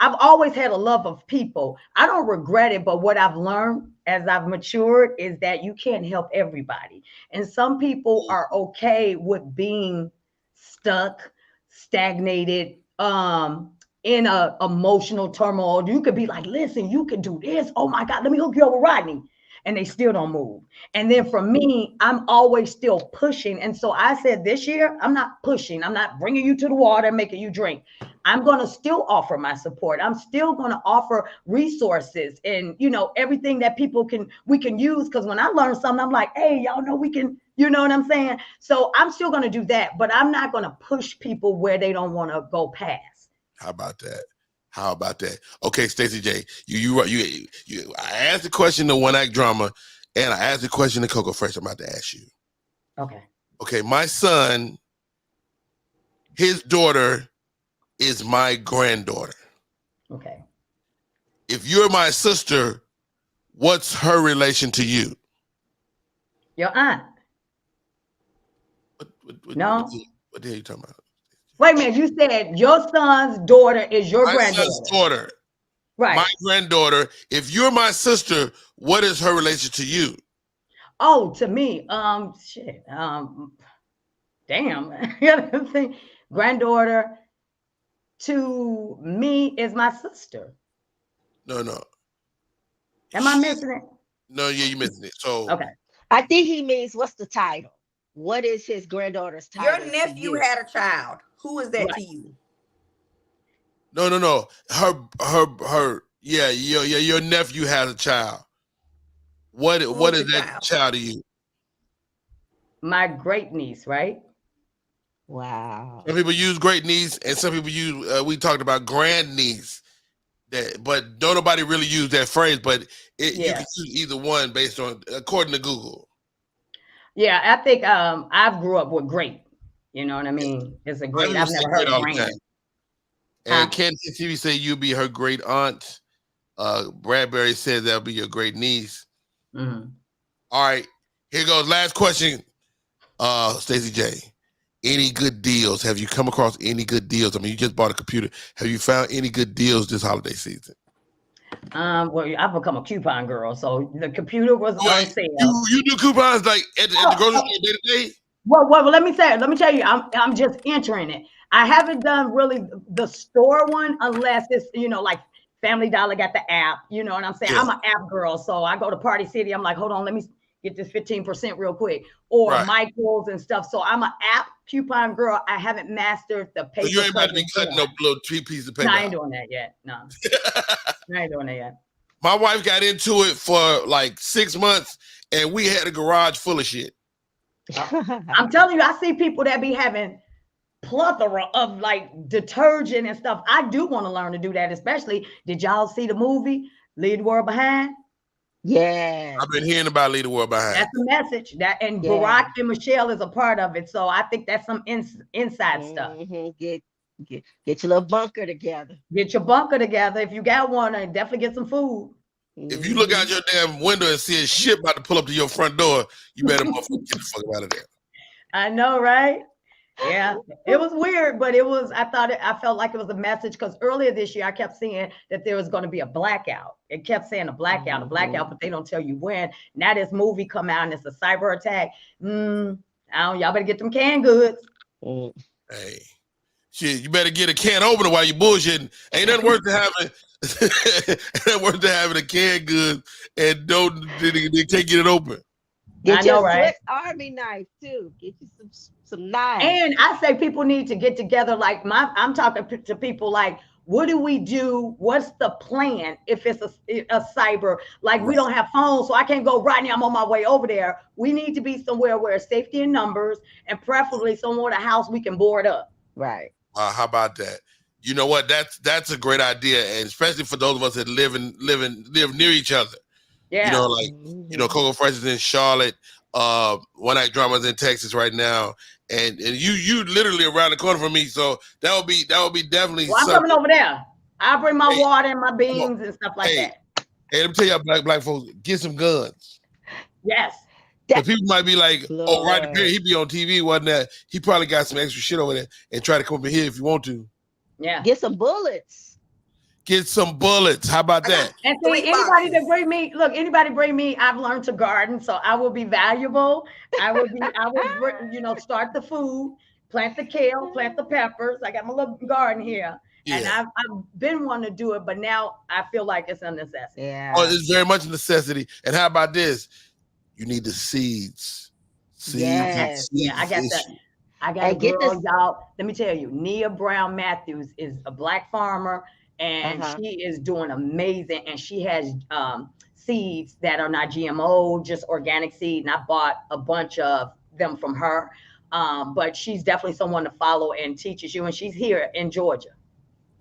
I've always had a love of people. I don't regret it, but what I've learned as I've matured is that you can't help everybody. And some people are okay with being stuck, stagnated, in a emotional turmoil. You could be like, listen, you can do this. Oh my God, let me hook you up with Rodney. And they still don't move. And then for me, I'm always still pushing. And so I said this year, I'm not pushing. I'm not bringing you to the water and making you drink. I'm going to still offer my support. I'm still going to offer resources and, everything that we can use. Because when I learn something, I'm like, hey, y'all know we can, you know what I'm saying? So I'm still going to do that, but I'm not going to push people where they don't want to go past. How about that? How about that? Okay, Stacey J, you I asked the question to One Act Drama, and I asked the question to Coco Fresh. I'm about to ask you. Okay, my son, his daughter is my granddaughter. Okay. If you're my sister, what's her relation to your aunt? No. What the hell are you talking about? Wait a minute, you said your son's daughter is your granddaughter. My son's daughter. Right. My granddaughter. If you're my sister, what is her relation to you? Oh, to me, shit. Damn. Granddaughter to me is my sister. No. Am I missing it? No, yeah, you're missing it. So okay. I think he means, what's the title? What is his granddaughter's title? Your nephew had a child. Who is that to you? No. Her Yeah, your nephew has a child. What is that child to you? My great niece, right? Wow. Some people use great niece, and some people use. We talked about grand niece. But don't nobody really use that phrase. But you can use either one based on according to Google. Yeah, I think I've grew up with great. You know what I mean? It's a great. I've never heard grand. And Candy TV say you'll be her great aunt. Bradbury says that'll be your great niece. Mm-hmm. All right, here goes. Last question. Stacey J, any good deals? Have you come across any good deals? I mean, you just bought a computer. Have you found any good deals this holiday season? Well, I've become a coupon girl, so the computer was on sale. You do coupons like at the grocery store day to day? Well, let me tell you, I'm just entering it. I haven't done really the store one unless it's like Family Dollar got the app. You know what I'm saying? Yeah. I'm an app girl, so I go to Party City. I'm like, hold on, let me get this 15% real quick, or Michael's and stuff. So I'm an app coupon girl. I haven't mastered the paper. So you ain't about to be cutting no little 3 pieces of paper. No, I ain't doing that yet. No, I ain't doing that yet. My wife got into it for like 6 months, and we had a garage full of shit. I'm telling you, I see people that be having plethora of like detergent and stuff. I do want to learn to do that, especially. Did y'all see the movie Leave the World Behind? Yeah, I've been hearing about Leave the World Behind. That's the message. And Barack and Michelle is a part of it, so I think that's some inside stuff. Get your little bunker together. Get your bunker together. If you got one, and definitely get some food. If you look out your damn window and see a ship about to pull up to your front door, you better get the fuck out of there. I know, right? Yeah, it was weird, but I felt like it was a message, because earlier this year I kept seeing that there was going to be a blackout. It kept saying a blackout, but they don't tell you when. Now this movie come out and it's a cyber attack. Y'all better get them canned goods. Hey, shit, you better get a can opener while you bullshitting. Ain't nothing worth to having. Ain't worth to having a canned goods and they can't get it open. Get your Swiss Army knife too. Get you some knives. And I say people need to get together. Like I'm talking to people like, what do we do? What's the plan if it's a cyber? Like we don't have phones, so I can't go right now. I'm on my way over there. We need to be somewhere where it's safety in numbers, and preferably somewhere in a house we can board up. Right. How about that? You know what? That's a great idea, and especially for those of us that live near each other. Yeah. Coco Fresh is in Charlotte. One Night Drama's in Texas right now, and you literally around the corner from me. So that would be definitely. Well, I'm coming over there. I'll bring my water and my beans and stuff like that. Hey, let me tell y'all, black folks, get some guns. Yes. Because people might be like, oh, right there, he be on TV, wasn't that? He probably got some extra shit over there, and try to come over here if you want to. Yeah. Get some bullets. Get some bullets. How about that? And see, anybody bring me, I've learned to garden, so I will be valuable. I will start the food, plant the kale, plant the peppers. I got my little garden here. Yeah. And I've been wanting to do it, but now I feel like it's a necessity. Yeah. Oh, it's very much a necessity. And how about this? You need the seeds. Yes. Yeah, I got that. I got a girl, y'all. Let me tell you, Nia Brown Matthews is a Black farmer, and she is doing amazing. And she has seeds that are not GMO, just organic seed. And I bought a bunch of them from her. But she's definitely someone to follow and teaches you. And she's here in Georgia.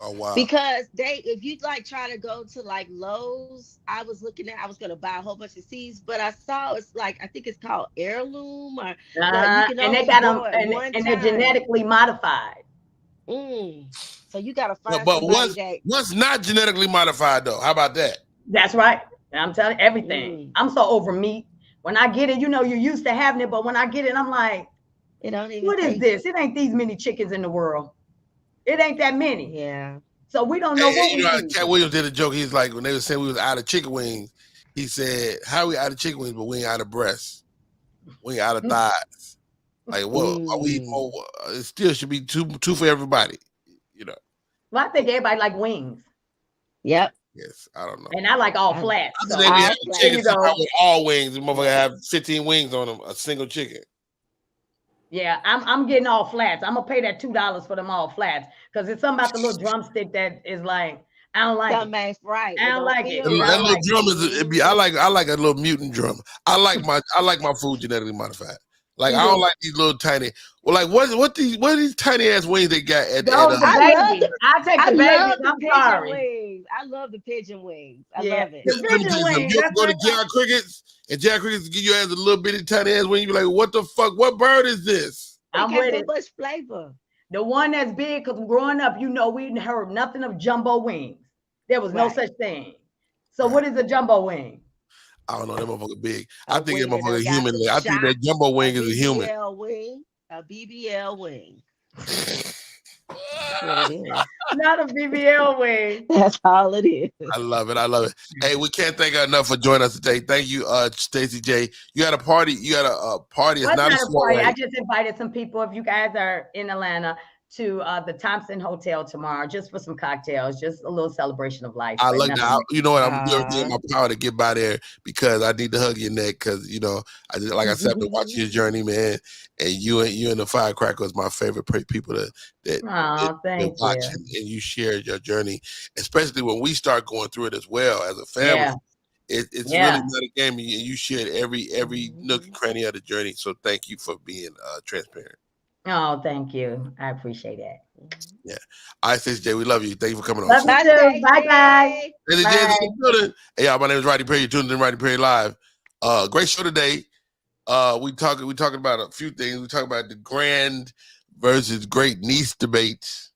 Oh, wow. Because if you try to go to like Lowe's, I was going to buy a whole bunch of seeds, but I saw it's like, I think it's called heirloom or and they got them and they're genetically modified. So you got to find but what's not genetically modified though? How about that? That's right. I'm telling you everything. I'm so over meat. When I get it, you're used to having it, but when I get it, I'm like, what is this? It ain't these many chickens in the world. It ain't that many. Yeah. So we don't know what we do. Cat Williams did a joke. He's like, when they were saying we was out of chicken wings, he said, how are we out of chicken wings, but we ain't out of breasts? We ain't out of thighs. Like, what? Are we? It still should be two for everybody, Well, I think everybody like wings. Yep. Yes, I don't know. And I like all flats. So. They have chicken with all wings. The motherfucker have 15 wings on them, a single chicken. Yeah, I'm getting all flats. I'm gonna pay that $2 for them all flats, because it's something about the little drumstick that is like, I don't like it. Something ain't right. I don't like it. That little drum is. I like a little mutant drum. I like my food genetically modified. Like I don't like these little tiny. Well, like what these tiny ass wings they got at Those the babies. I take the babies. I'm sorry. Wings. I love the pigeon wings. I love it. The pigeon wings. You go to J.R. Crickets and J.R. Crickets give you ass a little bitty tiny ass wing. You be like, what the fuck? What bird is this? I'm with it. Much flavor. The one that's big, because growing up, you know, we heard nothing of jumbo wings. There was no such thing. So what is a jumbo wing? I don't know. That motherfucker big. I think that motherfucker human. I think that jumbo wing is a human. A BBL wing. That's what it is. Not a BBL wing. That's all it is. I love it. Hey, we can't thank her enough for joining us today. Thank you, Stacey J. You had a party. It's not a party. I just invited some people. If you guys are in Atlanta, to the Thompson Hotel tomorrow, just for some cocktails, just a little celebration of life. I like that. You know what? I'm doing everything in my power to get by there because I need to hug your neck because like I said, I've been watching your journey, man. And you and the Firecracker is my favorite people that watch and you share your journey, especially when we start going through it as well as a family. Yeah. It's really not a game, and you shared every nook and cranny of the journey. So thank you for being transparent. Oh, thank you. I appreciate it. Yeah. All right, Stacey J, we love you. Thank you for coming on. Bye, guys. Hey, y'all, my name is Rodney Perry. You're tuned in Rodney Perry Live. Great show today. We talking about a few things. We talk about the grand versus great niece debates.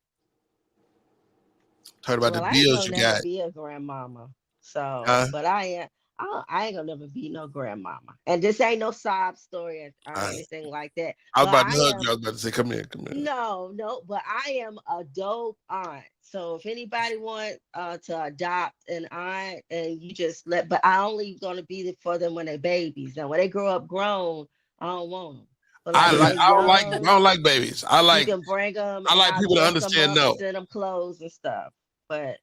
Talking about the bills you got. Be a grandmama. So, but I ain't gonna never be no grandmama. And this ain't no sob story or anything like that. I was about to hug you. I was about to say, come here. No, but I am a dope aunt. So if anybody want to adopt an aunt, and you just but I only gonna be for them when they're babies. Now when they grow up grown, I don't want them. But I don't like babies. You can bring them. I like people to understand. Send them clothes and stuff. But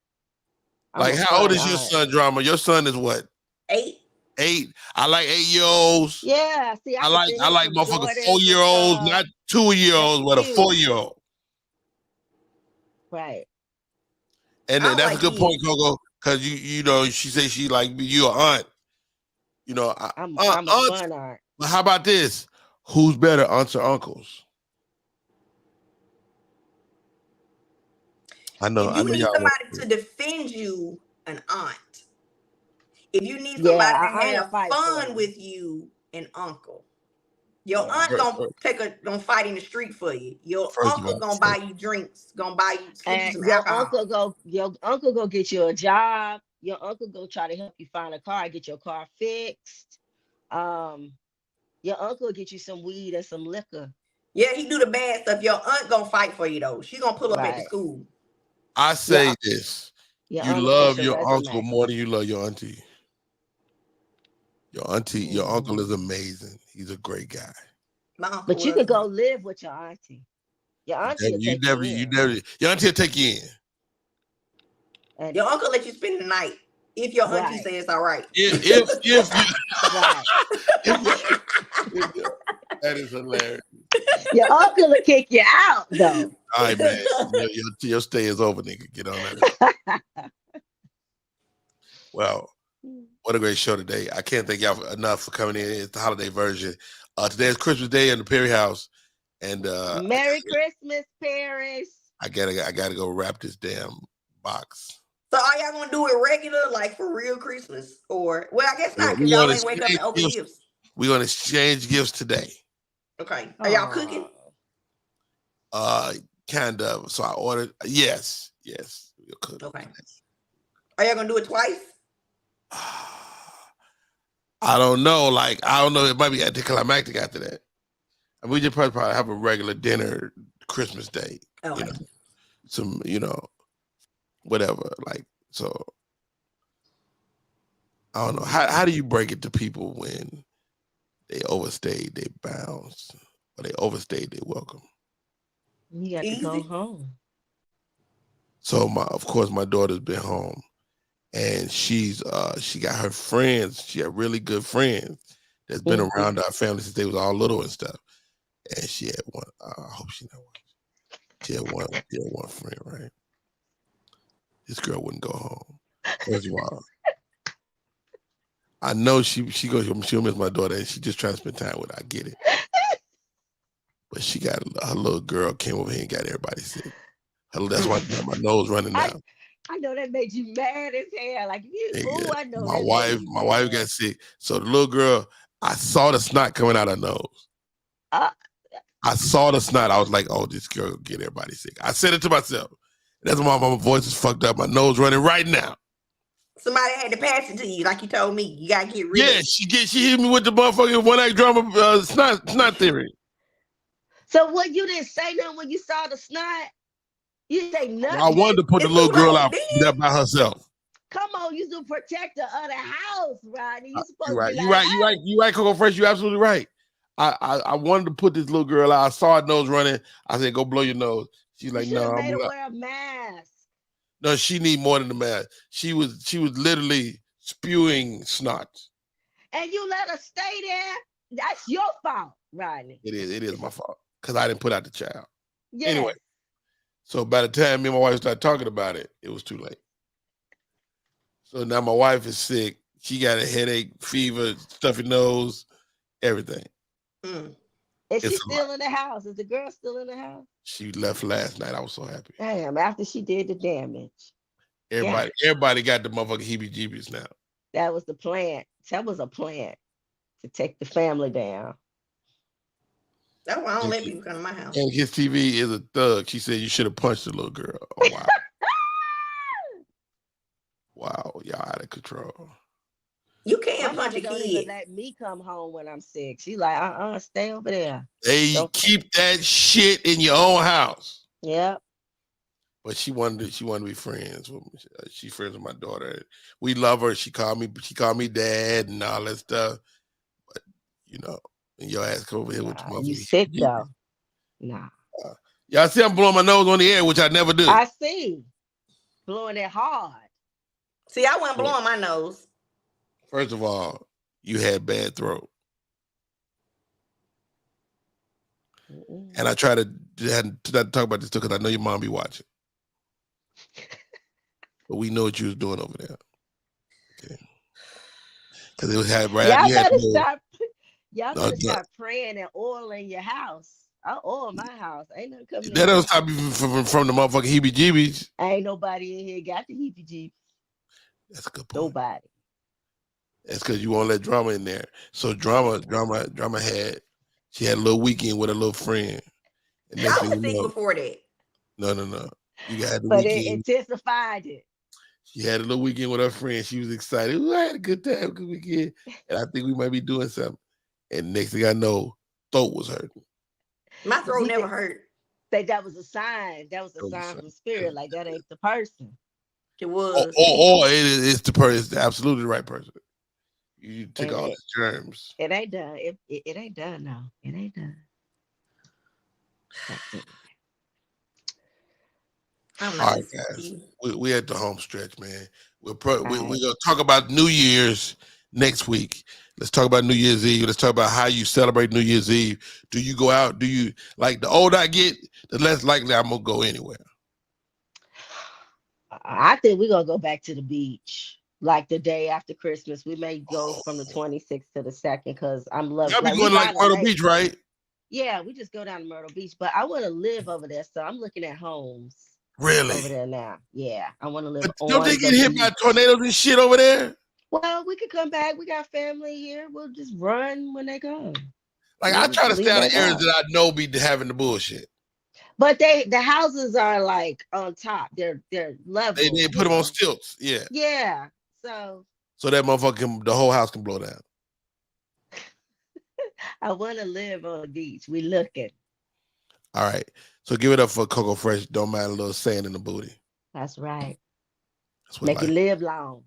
like, how old is your son, Drama? Your son is what? 8. I like 8-year-olds. Yeah, see, I like motherfucking 4-year-olds, not 2-year-olds, but a 4-year-old. Right. And that's a good point, Coco, because you know she says she like you an aunt. You know, I'm a fun aunt. But how about this? Who's better, aunts or uncles? I know. If you need somebody to defend you, an aunt. If you need somebody to have fun with you, an uncle. Your aunt gonna fight in the street for you. Your uncle gonna buy you drinks, gonna buy you some alcohol. Your uncle go get you a job. Your uncle go try to help you find a car, get your car fixed. Your uncle get you some weed and some liquor. Yeah, he do the bad stuff. Your aunt gonna fight for you though. She gonna pull up at the school. I say this. You love your uncle more than you love your auntie. Your uncle is amazing. He's a great guy. But you can go live with your auntie. Your auntie will take you in. Your auntie will take you in. And your uncle let you spend the night if your auntie says it's all right. That is hilarious. Your uncle will kick you out, though. All right, man. Your stay is over, nigga. Get on that. Well, what a great show today. I can't thank y'all enough for coming in. It's the holiday version. Today is Christmas Day in the Perry house. And Merry Christmas, Paris. I gotta go wrap this damn box. So are y'all gonna do it regular, like for real Christmas? Or I guess not, because y'all ain't wake up and open gifts. We're gonna exchange gifts today. Okay. Are y'all cooking? Kind of. So I ordered. Yes. We'll cook. Okay. Are y'all gonna do it twice? I don't know. Like, I don't know. It might be anticlimactic after that. And we just probably have a regular dinner Christmas Day. Okay. Some, whatever. Like, so I don't know. How do you break it to people when they overstayed their bounds or they overstayed their welcome? You got to go home. So of course my daughter's been home, and she got her friends. She had really good friends that's been around our family since they was all little and stuff. And she had one. I hope she knows. She had one friend, right? This girl wouldn't go home. First of all, I know she'll miss my daughter, and she just trying to spend time with her. I get it. But she got her little girl came over here and got everybody sick. That's why I got my nose running now. I know that made you mad as hell. Like I know my wife got sick. So the little girl, I saw the snot coming out her nose. I saw the snot. I was like, "Oh, this girl will get everybody sick." I said it to myself. That's why my voice is fucked up. My nose running right now. Somebody had to pass it to you, like you told me. You gotta get rid of it. She hit me with the motherfucking one act drama snot theory. So what, you didn't say nothing when you saw the snot? You didn't say nothing. I wanted to put the little girl out there by herself. Come on, you the protector of the house, Rodney. You supposed right. to be You right, Coco Fresh. You're absolutely right. I wanted to put this little girl out. I saw her nose running. I said, "Go blow your nose." She's like, "No, I'm gonna wear a mask." No, she need more than a mask. She was literally spewing snot. And you let her stay there. That's your fault, Rodney. It is my fault because I didn't put out the child. Yes. Anyway, so by the time me and my wife started talking about it, it was too late. So now my wife is sick. She got a headache, fever, stuffy nose, everything. Is she still in the house? Is the girl still in the house? She left last night. I was so happy. Damn, after she did the damage. Everybody got the motherfucking heebie-jeebies now. That was the plan. That was a plan to take the family down. That's why I don't let people come to my house. And his TV is a thug. She said you should have punched the little girl. Oh, wow. Wow, y'all out of control. You can't punch a don't kid. even let me come home when I'm sick. She like, stay over there. Hey, keep that shit in your own house. Yep. But she wanted to be friends with me. She's friends with my daughter. We love her. She called me dad and all that stuff. But and your ass come over here with the motherfucker. You sick though? Nah. Y'all see I'm blowing my nose on the air, which I never do. I see. Blowing it hard. See, I wasn't blowing my nose. First of all, you had bad throat. And I try to not talk about this too because I know your mom be watching. But we know what you was doing over there. Okay. Because it was Y'all better start praying and oiling your house. I oil my house. Ain't nothing coming. That don't stop you from the motherfucking heebie-jeebies. Ain't nobody in here got the heebie-jeebies. That's a good point. Nobody. That's because you won't let drama in there. So drama she had a little weekend with a little friend. And I was thinking before that. No. You got the but weekend. It intensified it. She had a little weekend with her friend. She was excited. Ooh, I had a good time, good weekend. And I think we might be doing something. And next thing I know, throat was hurting. My throat never hurt. That was a sign. That was a sign from the spirit. Like that ain't the person. It was. Or it's the person. It's the absolutely right person. You take all the germs. It ain't done. It ain't done now. It ain't done. All right, guys. We at the home stretch, man. We're gonna talk about New Year's next week. Let's talk about New Year's Eve. Let's talk about how you celebrate New Year's Eve. Do you go out? Do you like the older I get, the less likely I'm gonna go anywhere? I think we're gonna go back to the beach. Like the day after Christmas, we may go from the 26th to the 2nd because I'm loving. Y'all be going to Myrtle Beach, right? Yeah, we just go down to Myrtle Beach, but I want to live over there, so I'm looking at homes. Really? Over there now, yeah, I want to live. But don't they get hit by tornadoes and shit over there? Well, we could come back. We got family here. We'll just run when they come. Like I try to stay out of areas that I know be having the bullshit. But the houses are like on top. They're level. They put them on stilts. Yeah. Yeah. So that motherfucker the whole house can blow down. I want to live on the beach. We looking. All right. So give it up for Coco Fresh. Don't mind a little sand in the booty. That's right. That's what Make you live long.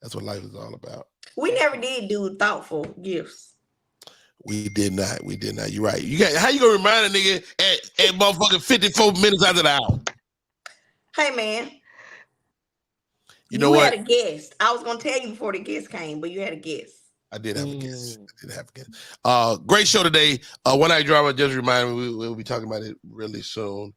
That's what life is all about. We never did do thoughtful gifts. We did not. You're right. How you gonna remind a nigga at motherfucking 54 minutes after the hour? Hey man. You know what? You had a guest. I was gonna tell you before the guest came, but you had a guest. I did have a guest. Great show today. One Night Drama, just remind me, we'll be talking about it really soon.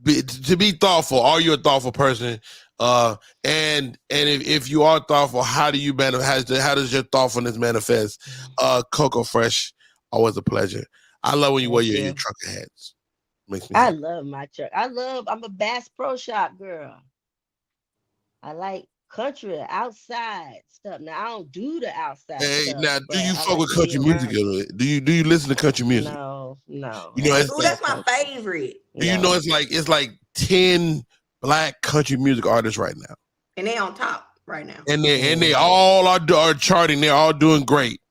Be to be thoughtful. Are you a thoughtful person? And if you are thoughtful, how do you manifest? How does your thoughtfulness manifest? Coco Fresh, always a pleasure. I love when you wear your trucker hats. Makes me happy. I love my truck. I'm a Bass Pro Shop girl. I like country outside stuff. Now I don't do the outside stuff. Now, do you fuck with country music? Do you listen to country music? No. You know, that's my favorite. You know, it's like 10 Black country music artists right now, and they on top right now. And they all are charting. They're all doing great.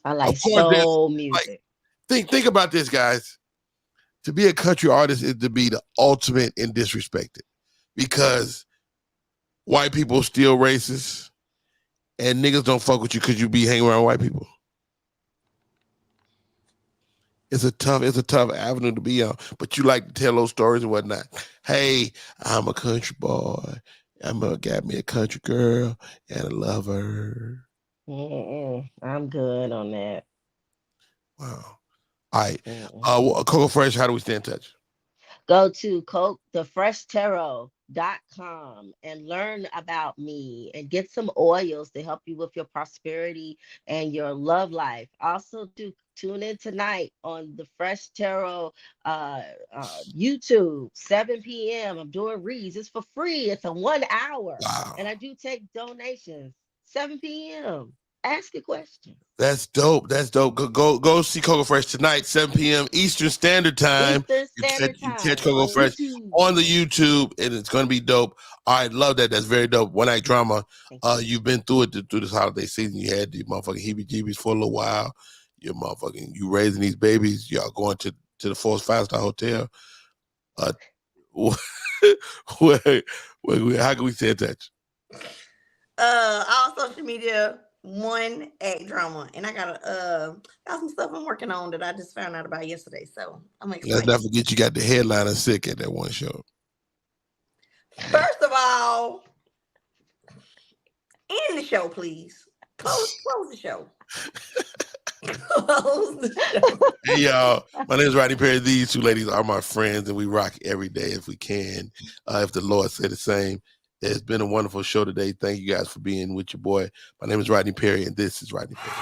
I like soul music. Like, think about this, guys. To be a country artist is to be the ultimate in disrespected, because white people still racist, and niggas don't fuck with you because you be hanging around white people. It's a tough avenue to be on, but you like to tell those stories and whatnot. Hey, I'm a country boy. Got me a country girl, and I love her. I'm good on that. Wow. All right. Coco Fresh, how do we stay in touch? Go to thefreshtarot.com and learn about me and get some oils to help you with your prosperity and your love life. Also, tune in tonight on the Fresh Tarot YouTube, 7 p.m. I'm doing reads. It's for free. It's a 1 hour. Wow. And I do take donations. 7 p.m. Ask a question. That's dope. Go see Coco Fresh tonight, 7 p.m. Eastern Standard Time. You catch Coco Fresh on the YouTube, and it's going to be dope. I love that. That's very dope. One Night Drama. You've been through it through this holiday season. You had the motherfucking heebie-jeebies for a little while. You raising these babies. Y'all going to the 5-star hotel. How can we stay in touch? All social media. 1-8drama, and I got some stuff I'm working on that I just found out about yesterday. So I'm excited. Let's not forget you got the headliner sick at that one show. First of all, end the show, please. Close the show. Close the show. Hey y'all, my name is Rodney Perry. These two ladies are my friends, and we rock every day if we can. If the Lord said the same. It's been a wonderful show today. Thank you guys for being with your boy. My name is Rodney Perry, and this is Rodney Perry.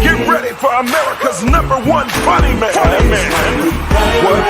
Get ready for America's #1 funny man. What